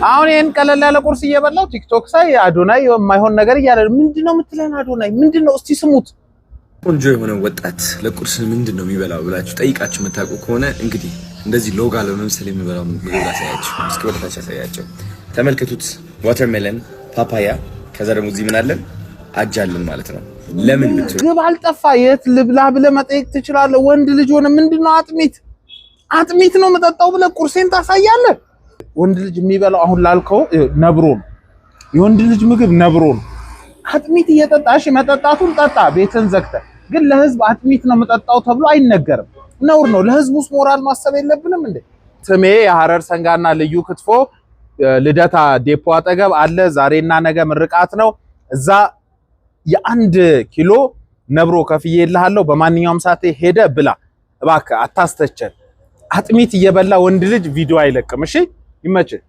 አሁን ይሄን ቀለል ያለ ቁርስ እየበላው ቲክቶክ ሳይ አዶናይ የማይሆን ነገር እያለ ምንድነው የምትለን? አዶናይ ምንድነው? እስቲ ስሙት። ቆንጆ የሆነ ወጣት ለቁርስ ምንድነው የሚበላው ብላችሁ ጠይቃችሁ መታቁ ከሆነ እንግዲህ እንደዚህ ሎጋ ለምሳሌ የሚበላው ምግብ አሳያችሁ። እስኪ ወደታች አሳያችሁ። ተመልከቱት። ዋተርሜለን፣ ፓፓያ፣ ከዛ ደግሞ እዚህ ምን አለን? አጃልን ማለት ነው። ለምን ብትሉ ግብ አልጠፋ የት ልብላ ብለህ መጠየቅ ትችላለህ። ወንድ ልጅ ሆነ ምንድነው አጥሚት ነው መጠጣው ብለህ ቁርሴን ታሳያለህ። ወንድ ልጅ የሚበላው አሁን ላልከው ነብሮ ነው። የወንድ ልጅ ምግብ ነብሮ ነው። አጥሚት እየጠጣሽ መጠጣቱን ጠጣ ቤትን ዘግተህ፣ ግን ለህዝብ አጥሚት ነው መጠጣው ተብሎ አይነገርም። ነውር ነው። ለህዝቡስ ሞራል ማሰብ የለብንም እንዴ? ስሜ የሐረር ሰንጋና ልዩ ክትፎ ልደታ ዴፖ አጠገብ አለ። ዛሬና ነገ ምርቃት ነው። እዛ የ1 ኪሎ ነብሮ ከፍዬልሃለሁ። በማንኛውም ሰዓት ሄደ ብላ እባክህ፣ አታስተቸን። አጥሚት እየበላ ወንድ ልጅ ቪዲዮ አይለቅም። እሺ ይመችህ።